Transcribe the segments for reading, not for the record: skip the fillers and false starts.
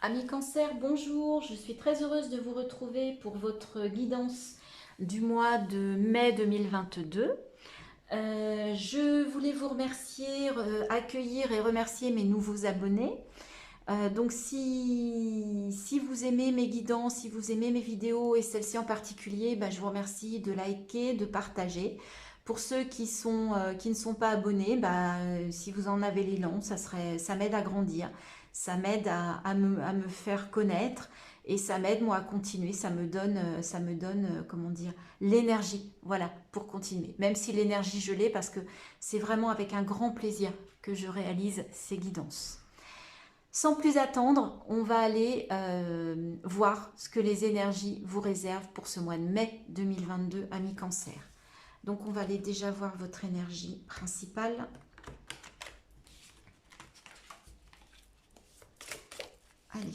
Amis Cancer, bonjour, je suis très heureuse de vous retrouver pour votre guidance du mois de mai 2022. Je voulais vous remercier, accueillir et remercier mes nouveaux abonnés. Donc si vous aimez mes guidances, si vous aimez mes vidéos et celle-ci en particulier, je vous remercie de liker, de partager. Pour ceux qui ne sont pas abonnés, si vous en avez l'élan, ça m'aide à grandir, ça m'aide à me faire connaître et ça m'aide moi à continuer, ça me donne comment dire, l'énergie, voilà, pour continuer. Même si l'énergie je l'ai parce que c'est vraiment avec un grand plaisir que je réalise ces guidances. Sans plus attendre, on va aller voir ce que les énergies vous réservent pour ce mois de mai 2022, amis Cancer. Donc on va aller déjà voir votre énergie principale. Allez,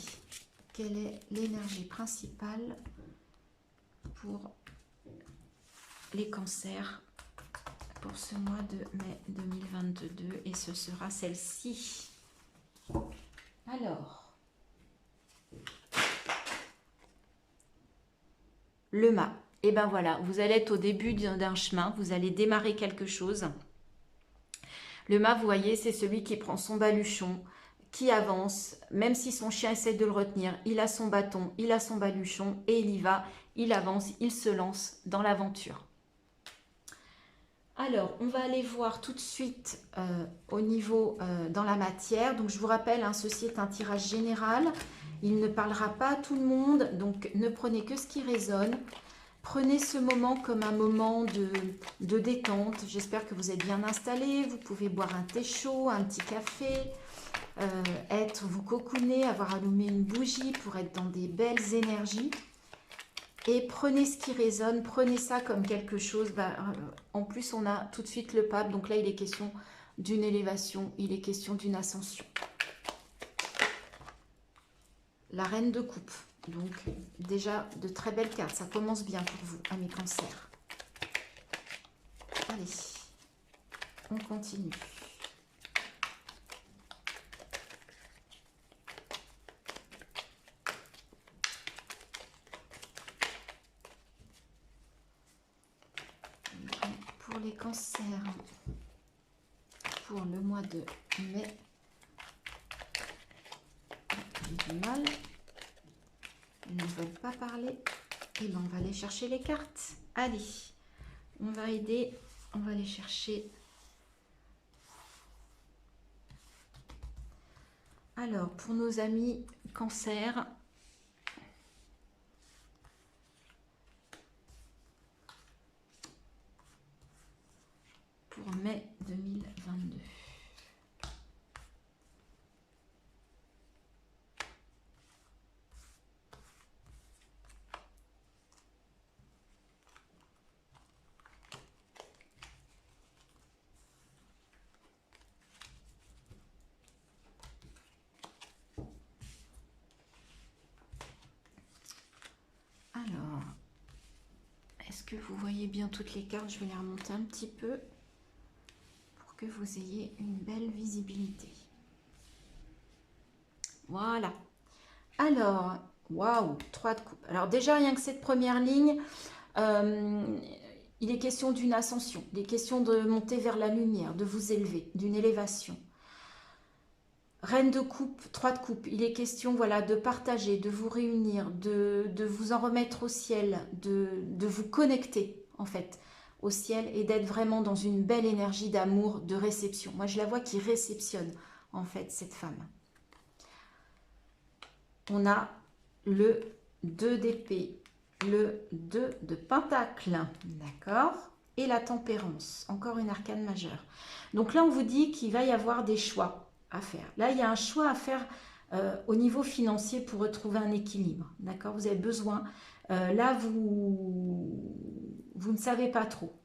quelle est l'énergie principale pour les cancers pour ce mois de mai 2022? Et ce sera celle-ci. Alors, le mât. Et ben voilà, vous allez être au début d'un chemin, vous allez démarrer quelque chose. Le mât, vous voyez, c'est celui qui prend son baluchon, qui avance, même si son chien essaie de le retenir, il a son bâton, il a son baluchon et il y va, il avance, il se lance dans l'aventure. Alors, on va aller voir tout de suite au niveau dans la matière. Donc, je vous rappelle, ceci est un tirage général. Il ne parlera pas à tout le monde, donc ne prenez que ce qui résonne. Prenez ce moment comme un moment de détente. J'espère que vous êtes bien installés. Vous pouvez boire un thé chaud, un petit café, vous cocooner, avoir allumé une bougie pour être dans des belles énergies. Et prenez ce qui résonne, prenez ça comme quelque chose. En plus, on a tout de suite le pape. Donc là, il est question d'une élévation, il est question d'une ascension. La reine de coupe. Donc déjà, de très belles cartes. Ça commence bien pour vous, amis Cancer. Allez, on continue. Pour les cancers, pour le mois de mai, j'ai du mal, ils ne veulent pas parler, et bien on va aller chercher les cartes. Allez, on va aider, on va aller chercher. Alors, pour nos amis cancer, pour mai 2022. Alors, est-ce que vous voyez bien toutes les cartes? Je vais les remonter un petit peu pour que vous ayez une belle visibilité. Voilà. Alors, waouh, 3 de coupe. Alors déjà, rien que cette première ligne, il est question d'une ascension, il est question de monter vers la lumière, de vous élever, d'une élévation. Reine de coupe, 3 de coupe, il est question voilà, de partager, de vous réunir, de vous en remettre au ciel, de vous connecter en fait au ciel et d'être vraiment dans une belle énergie d'amour, de réception. Moi je la vois qui réceptionne en fait cette femme. On a le 2 d'épée, le 2 de pentacle, d'accord, et la tempérance, encore une arcane majeure. Donc là on vous dit qu'il va y avoir des choix à faire. Là, il y a un choix à faire au niveau financier pour retrouver un équilibre. D'accord? Vous avez besoin. Là, vous ne savez pas trop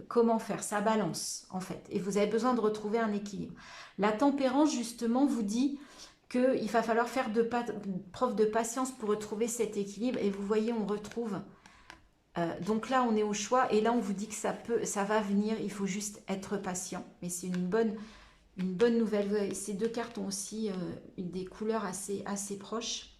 comment faire. Ça balance, en fait. Et vous avez besoin de retrouver un équilibre. La tempérance, justement, vous dit qu'il va falloir faire preuve de patience pour retrouver cet équilibre. Et vous voyez, on retrouve... donc là, on est au choix. Et là, on vous dit que ça va venir. Il faut juste être patient. Mais c'est une bonne une bonne nouvelle. Ces deux cartes ont aussi des couleurs assez proches.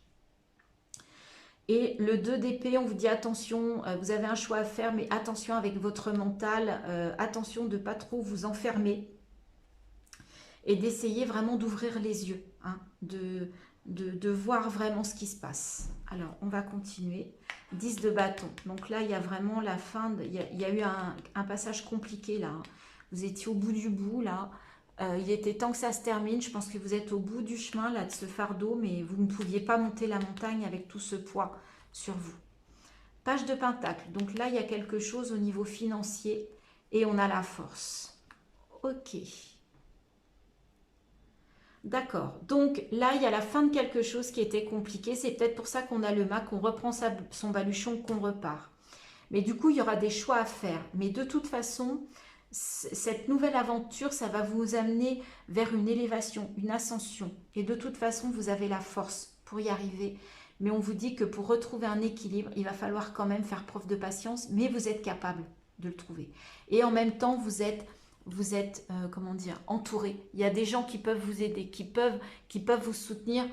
Et le 2 d'épée, on vous dit attention, vous avez un choix à faire, mais attention avec votre mental, attention de ne pas trop vous enfermer et d'essayer vraiment d'ouvrir les yeux, hein, de voir vraiment ce qui se passe. Alors, on va continuer. 10 de bâton. Donc là, il y a vraiment la fin, il y a eu un passage compliqué là. Hein. Vous étiez au bout du bout là. Il était temps que ça se termine. Je pense que vous êtes au bout du chemin là de ce fardeau, mais vous ne pouviez pas monter la montagne avec tout ce poids sur vous. Page de pentacle. Donc là, il y a quelque chose au niveau financier et on a la force. Ok. D'accord. Donc là, il y a la fin de quelque chose qui était compliqué. C'est peut-être pour ça qu'on a le mât, qu'on reprend son baluchon, qu'on repart. Mais du coup, il y aura des choix à faire. Mais de toute façon, cette nouvelle aventure, ça va vous amener vers une élévation, une ascension. Et de toute façon, vous avez la force pour y arriver. Mais on vous dit que pour retrouver un équilibre, il va falloir quand même faire preuve de patience, mais vous êtes capable de le trouver. Et en même temps, vous êtes comment dire, entouré. Il y a des gens qui peuvent vous aider, qui peuvent vous soutenir.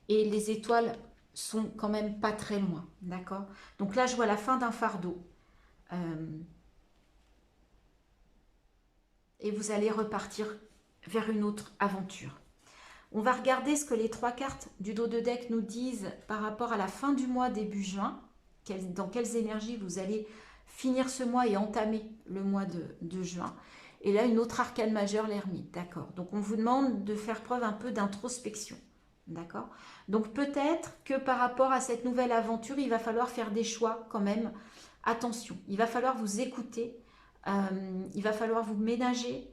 Et les étoiles sont quand même pas très loin. D'accord? Donc là, je vois la fin d'un fardeau. Et vous allez repartir vers une autre aventure. On va regarder ce que les 3 cartes du dos de deck nous disent par rapport à la fin du mois, début juin. Dans quelles énergies vous allez finir ce mois et entamer le mois de juin. Et là, une autre arcane majeure, l'ermite. D'accord. Donc, on vous demande de faire preuve un peu d'introspection. D'accord. Donc, peut-être que par rapport à cette nouvelle aventure, il va falloir faire des choix quand même. Attention, il va falloir vous écouter. Il va falloir vous ménager.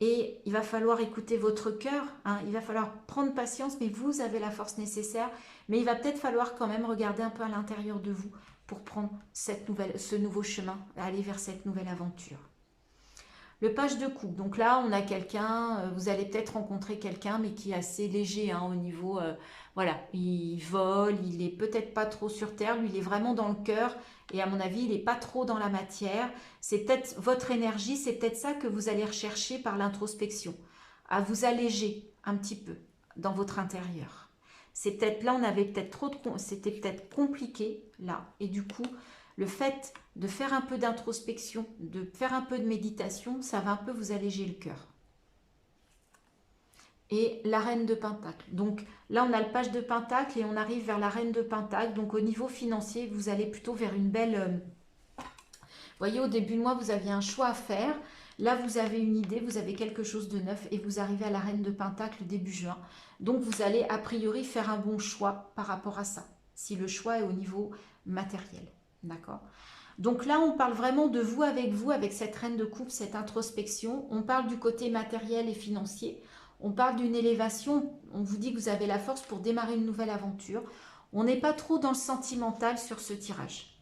Et il va falloir écouter votre cœur, hein. Il va falloir prendre patience, mais vous avez la force nécessaire. Mais il va peut-être falloir quand même regarder un peu à l'intérieur de vous pour prendre ce nouveau chemin, aller vers cette nouvelle aventure. Le page de coupe, donc là on a quelqu'un, vous allez peut-être rencontrer quelqu'un, mais qui est assez léger hein, au niveau, voilà, il vole, il est peut-être pas trop sur terre, lui il est vraiment dans le cœur, et à mon avis il n'est pas trop dans la matière. C'est peut-être votre énergie, c'est peut-être ça que vous allez rechercher par l'introspection, à vous alléger un petit peu dans votre intérieur. C'est peut-être là, on avait peut-être trop de, c'était peut-être compliqué là, et du coup, le fait de faire un peu d'introspection, de faire un peu de méditation, ça va un peu vous alléger le cœur. Et la reine de Pentacle. Donc là, on a le page de Pentacle et on arrive vers la reine de Pentacle. Donc au niveau financier, vous allez plutôt vers une belle... Vous voyez, au début de mois, vous aviez un choix à faire. Là, vous avez une idée, vous avez quelque chose de neuf et vous arrivez à la reine de Pentacle début juin. Donc vous allez a priori faire un bon choix par rapport à ça, si le choix est au niveau matériel. D'accord? Donc là, on parle vraiment de vous, avec cette reine de coupe, cette introspection. On parle du côté matériel et financier. On parle d'une élévation. On vous dit que vous avez la force pour démarrer une nouvelle aventure. On n'est pas trop dans le sentimental sur ce tirage.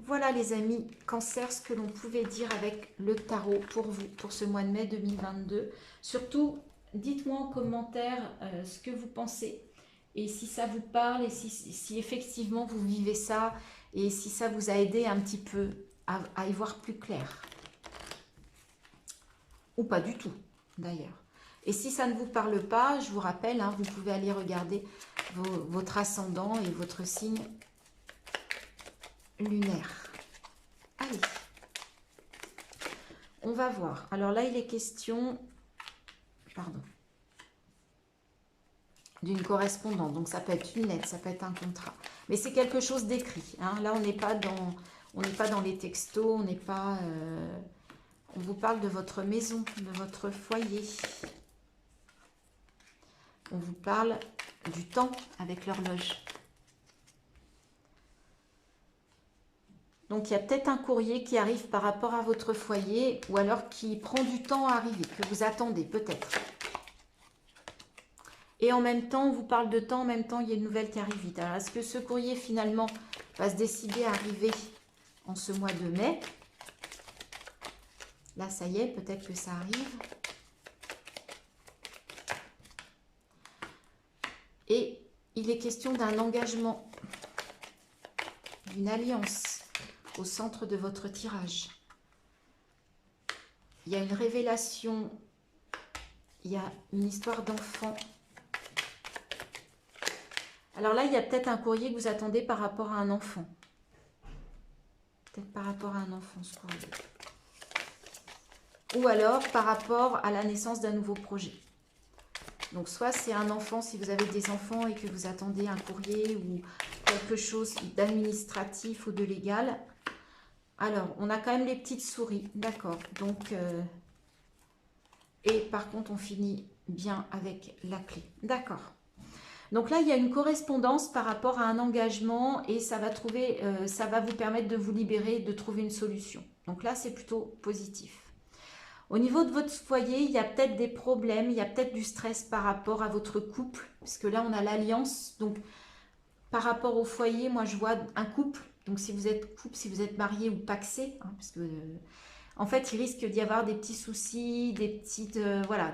Voilà les amis, Cancer, ce que l'on pouvait dire avec le tarot pour vous, pour ce mois de mai 2022. Surtout, dites-moi en commentaire ce que vous pensez. Et si ça vous parle, et si effectivement vous vivez ça, et si ça vous a aidé un petit peu à y voir plus clair. Ou pas du tout, d'ailleurs. Et si ça ne vous parle pas, je vous rappelle, hein, vous pouvez aller regarder votre ascendant et votre signe lunaire. Allez, on va voir. Alors là, il est question... Pardon. D'une correspondante, donc ça peut être une lettre, ça peut être un contrat, mais c'est quelque chose d'écrit. Hein. Là, on n'est pas dans les textos, on n'est pas, on vous parle de votre maison, de votre foyer. On vous parle du temps avec l'horloge. Donc, il y a peut-être un courrier qui arrive par rapport à votre foyer, ou alors qui prend du temps à arriver, que vous attendez peut-être. Et en même temps, on vous parle de temps, en même temps, il y a une nouvelle qui arrive vite. Alors, est-ce que ce courrier, finalement, va se décider à arriver en ce mois de mai? Là, ça y est, peut-être que ça arrive. Et il est question d'un engagement, d'une alliance au centre de votre tirage. il y a une révélation, il y a une histoire d'enfant. Alors là, il y a peut-être un courrier que vous attendez par rapport à un enfant. Peut-être par rapport à un enfant, ce courrier. Ou alors par rapport à la naissance d'un nouveau projet. Donc soit c'est un enfant, si vous avez des enfants et que vous attendez un courrier ou quelque chose d'administratif ou de légal. Alors, on a quand même les petites souris, d'accord. Donc, et par contre, on finit bien avec la clé. D'accord. Donc là, il y a une correspondance par rapport à un engagement et ça va vous permettre de vous libérer, de trouver une solution. Donc là, c'est plutôt positif. Au niveau de votre foyer, il y a peut-être des problèmes, il y a peut-être du stress par rapport à votre couple, puisque là, on a l'alliance. Donc, par rapport au foyer, moi, je vois un couple. Donc, si vous êtes couple, si vous êtes marié ou pacsé, hein, parce que, en fait, il risque d'y avoir des petits soucis, des petites, voilà,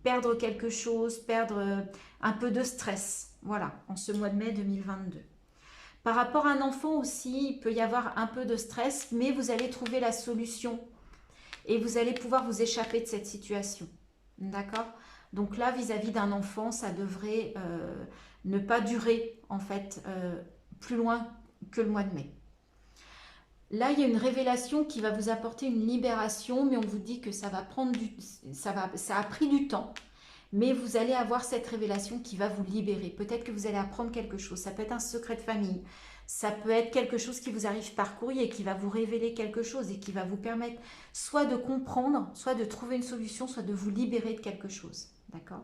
perdre quelque chose, perdre un peu de stress, voilà, en ce mois de mai 2022. Par rapport à un enfant aussi, il peut y avoir un peu de stress, mais vous allez trouver la solution et vous allez pouvoir vous échapper de cette situation. D'accord? Donc là, vis-à-vis d'un enfant, ça devrait ne pas durer, en fait, plus loin que le mois de mai. Là, il y a une révélation qui va vous apporter une libération, mais on vous dit que ça va prendre ça a pris du temps. Mais vous allez avoir cette révélation qui va vous libérer. Peut-être que vous allez apprendre quelque chose. Ça peut être un secret de famille. Ça peut être quelque chose qui vous arrive par courrier, qui va vous révéler quelque chose et qui va vous permettre soit de comprendre, soit de trouver une solution, soit de vous libérer de quelque chose. D'accord ?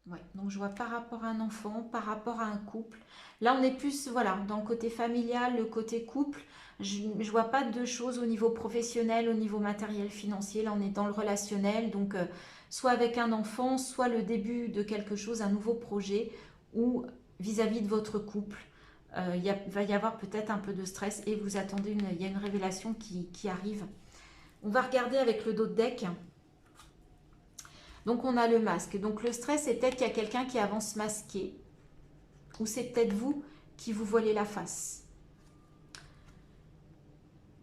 Ouais, donc je vois par rapport à un enfant, par rapport à un couple. Là, on est plus, voilà, dans le côté familial, le côté couple. Je ne vois pas de choses au niveau professionnel, au niveau matériel, financier. Là, on est dans le relationnel. Donc, soit avec un enfant, soit le début de quelque chose, un nouveau projet, ou vis-à-vis de votre couple. Va y avoir peut-être un peu de stress et vous attendez, il y a une révélation qui arrive. On va regarder avec le dos de deck. Donc, on a le masque. Donc, le stress, c'est peut-être qu'il y a quelqu'un qui avance masqué. Ou c'est peut-être vous qui vous voilez la face.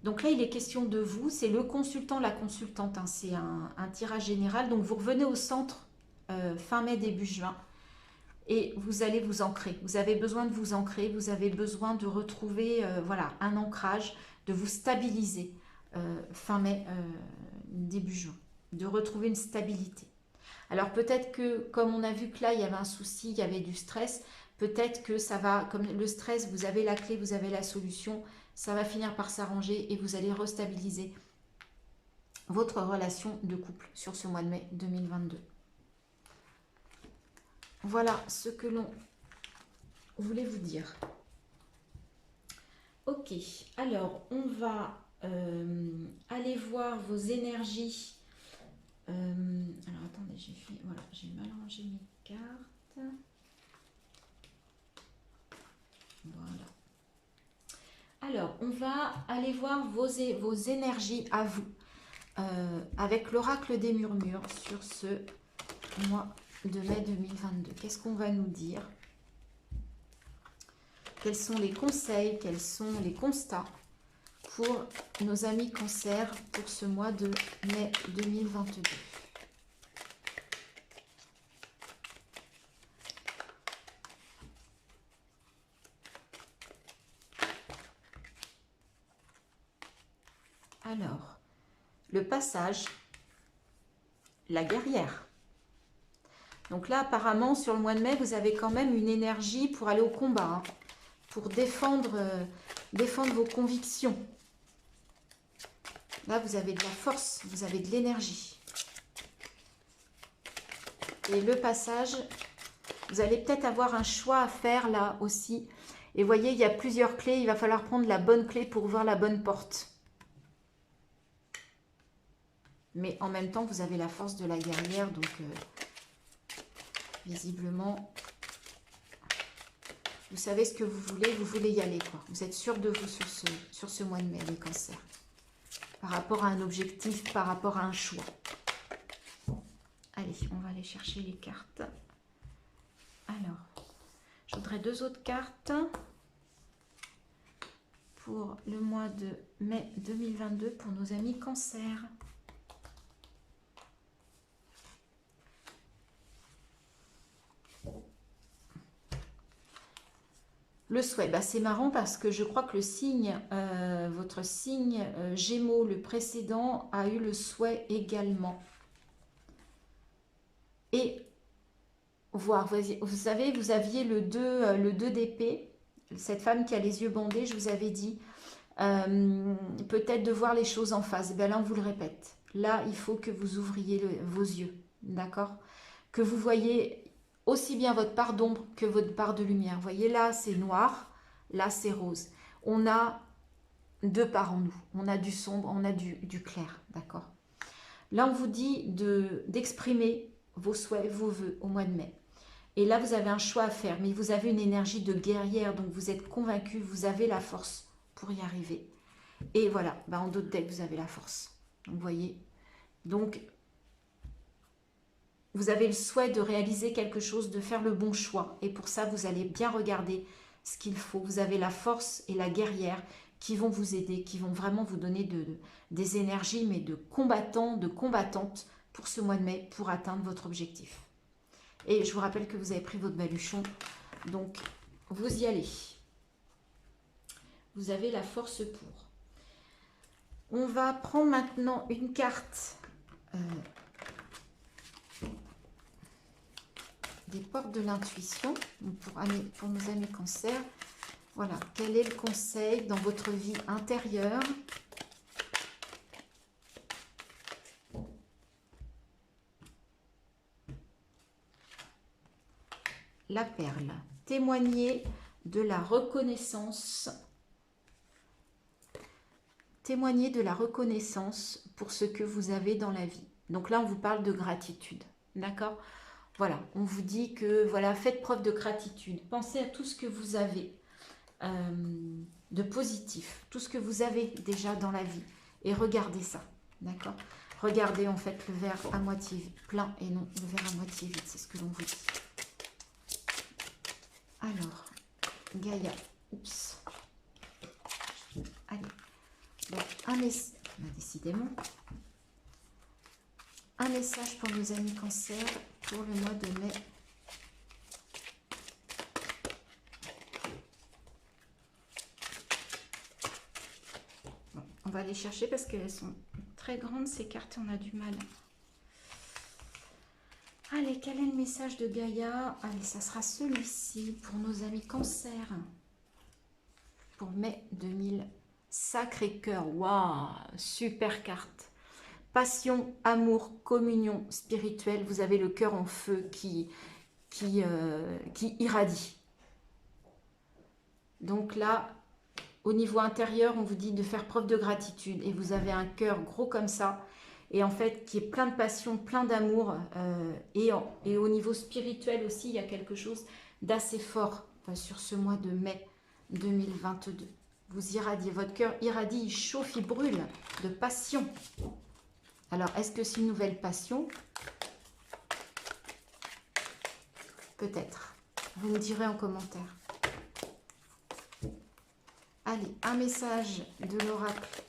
Donc là, il est question de vous. C'est le consultant, la consultante. Hein. C'est un tirage général. Donc, vous revenez au centre fin mai, début juin. Et vous allez vous ancrer. Vous avez besoin de vous ancrer. Vous avez besoin de retrouver voilà, un ancrage, de vous stabiliser fin mai, début juin. De retrouver une stabilité. Alors peut-être que, comme on a vu que là, il y avait un souci, il y avait du stress, peut-être que ça va, comme le stress, vous avez la clé, vous avez la solution, ça va finir par s'arranger et vous allez restabiliser votre relation de couple sur ce mois de mai 2022. Voilà ce que l'on voulait vous dire. Ok, alors on va aller voir vos énergies. Alors attendez, j'ai mal rangé mes cartes. Voilà. Alors, on va aller voir vos énergies à vous avec l'oracle des murmures sur ce mois de mai 2022. Qu'est-ce qu'on va nous dire? Quels sont les conseils? Quels sont les constats pour nos amis Cancer pour ce mois de mai 2022? Alors, le passage, la guerrière. Donc là, apparemment, sur le mois de mai, vous avez quand même une énergie pour aller au combat, hein, pour défendre vos convictions. Là, vous avez de la force, vous avez de l'énergie. Et le passage, vous allez peut-être avoir un choix à faire là aussi. Et vous voyez, il y a plusieurs clés. Il va falloir prendre la bonne clé pour ouvrir la bonne porte. Mais en même temps, vous avez la force de la guerrière. Donc, visiblement, vous savez ce que vous voulez y aller, quoi. Vous êtes sûr de vous sur ce mois de mai, les cancers. Par rapport à un objectif, par rapport à un choix. Allez, on va aller chercher les cartes. Alors, je voudrais voudrais 2 autres cartes pour le mois de mai 2022 pour nos amis Cancer. Le souhait, bah c'est marrant parce que je crois que le signe, votre signe Gémeaux, le précédent, a eu le souhait également. Et voir, vous savez, vous aviez le 2 d'épée, cette femme qui a les yeux bandés, je vous avais dit, peut-être de voir les choses en face. Et bien là, on vous le répète. Là, il faut que vous ouvriez vos yeux, d'accord? Que vous voyez aussi bien votre part d'ombre que votre part de lumière. Vous voyez, là, c'est noir, là, c'est rose. On a 2 parts en nous. On a du sombre, on a du clair, d'accord? Là, on vous dit d'exprimer vos souhaits, vos vœux au mois de mai. Et là, vous avez un choix à faire, mais vous avez une énergie de guerrière, donc vous êtes convaincu, vous avez la force pour y arriver. Et voilà, en d'autres decks, vous avez la force. Donc, vous voyez, donc, vous avez le souhait de réaliser quelque chose, de faire le bon choix. Et pour ça, vous allez bien regarder ce qu'il faut. Vous avez la force et la guerrière qui vont vous aider, qui vont vraiment vous donner des énergies, mais de combattants, de combattantes pour ce mois de mai, pour atteindre votre objectif. Et je vous rappelle que vous avez pris votre baluchon, donc vous y allez. Vous avez la force pour. On va prendre maintenant une carte des portes de l'intuition pour nos amis Cancer. Voilà, quel est le conseil dans votre vie intérieure ? La perle. Témoignez de la reconnaissance. Témoignez de la reconnaissance pour ce que vous avez dans la vie. Donc là, on vous parle de gratitude. D'accord ? Voilà, on vous dit que voilà, faites preuve de gratitude. Pensez à tout ce que vous avez de positif, tout ce que vous avez déjà dans la vie. Et regardez ça. D'accord ? Regardez en fait le verre à moitié plein et non le verre à moitié vide. C'est ce que l'on vous dit. Alors, Gaïa, oups, allez, donc décidément, un message pour nos amis Cancer pour le mois de mai. Bon, on va les chercher parce qu'elles sont très grandes ces cartes, on a du mal. Allez, quel est le message de Gaïa? Allez, ça sera celui-ci pour nos amis Cancer. Pour mai 2000. Sacré-Cœur. Waouh, super carte. Passion, amour, communion spirituelle. Vous avez le cœur en feu qui irradie. Donc là, au niveau intérieur, on vous dit de faire preuve de gratitude. Et vous avez un cœur gros comme ça. Et en fait, qui est plein de passion, plein d'amour. Et au niveau spirituel aussi, il y a quelque chose d'assez fort sur ce mois de mai 2022. Vous irradiez, votre cœur irradie, il chauffe, il brûle de passion. Alors, est-ce que c'est une nouvelle passion? Peut-être. Vous me direz en commentaire. Allez, un message de l'oracle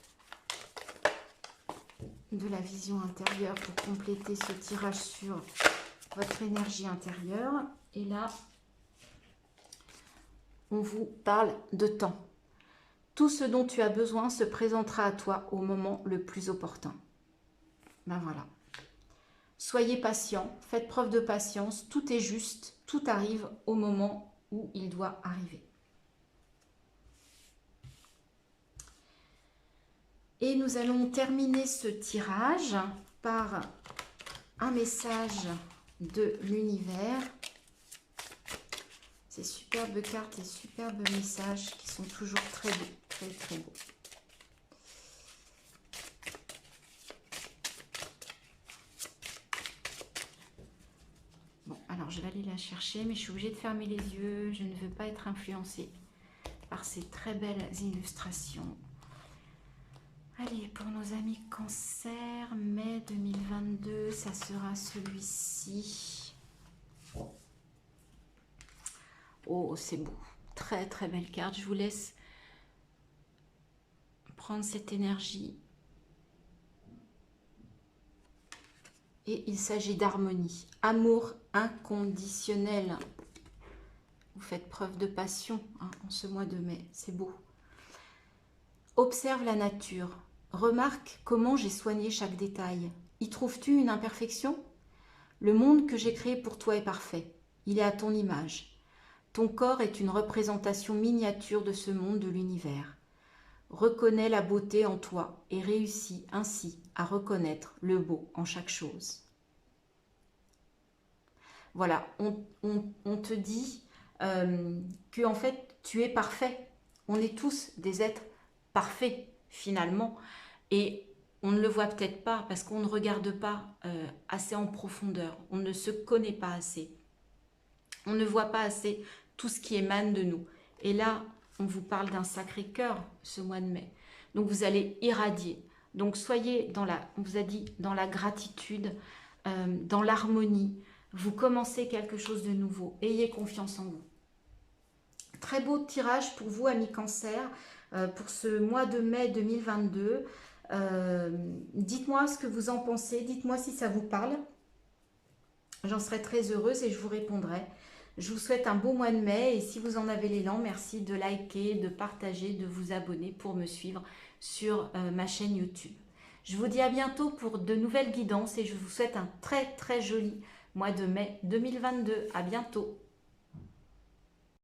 de la vision intérieure pour compléter ce tirage sur votre énergie intérieure. Et là, on vous parle de temps. Tout ce dont tu as besoin se présentera à toi au moment le plus opportun. Ben voilà. Soyez patient, faites preuve de patience, tout est juste, tout arrive au moment où il doit arriver. Et nous allons terminer ce tirage par un message de l'univers. Ces superbes cartes et superbes messages qui sont toujours très beaux, très très beaux. Bon, alors je vais aller la chercher, mais je suis obligée de fermer les yeux. Je ne veux pas être influencée par ces très belles illustrations. Allez, pour nos amis Cancer, mai 2022, ça sera celui-ci. Oh, c'est beau. Très, très belle carte. Je vous laisse prendre cette énergie. Et il s'agit d'harmonie. Amour inconditionnel. Vous faites preuve de passion hein, en ce mois de mai. C'est beau. Observe la nature. Remarque comment j'ai soigné chaque détail. Y trouves-tu une imperfection? Le monde que j'ai créé pour toi est parfait. Il est à ton image. Ton corps est une représentation miniature de ce monde de l'univers. Reconnais la beauté en toi et réussis ainsi à reconnaître le beau en chaque chose. Voilà, on te dit que en fait tu es parfait. On est tous des êtres parfaits finalement et on ne le voit peut-être pas parce qu'on ne regarde pas assez en profondeur. On ne se connaît pas assez. On ne voit pas assez tout ce qui émane de nous. Et là, on vous parle d'un sacré cœur ce mois de mai. Donc vous allez irradier. Donc soyez dans la, on vous a dit, dans la gratitude, dans l'harmonie. Vous commencez quelque chose de nouveau. Ayez confiance en vous. Très beau tirage pour vous, amis Cancer, pour ce mois de mai 2022. Dites-moi ce que vous en pensez. Dites-moi si ça vous parle. J'en serai très heureuse et je vous répondrai. Je vous souhaite un beau mois de mai et si vous en avez l'élan, merci de liker, de partager, de vous abonner pour me suivre sur ma chaîne YouTube. Je vous dis à bientôt pour de nouvelles guidances et je vous souhaite un très très joli mois de mai 2022. À bientôt.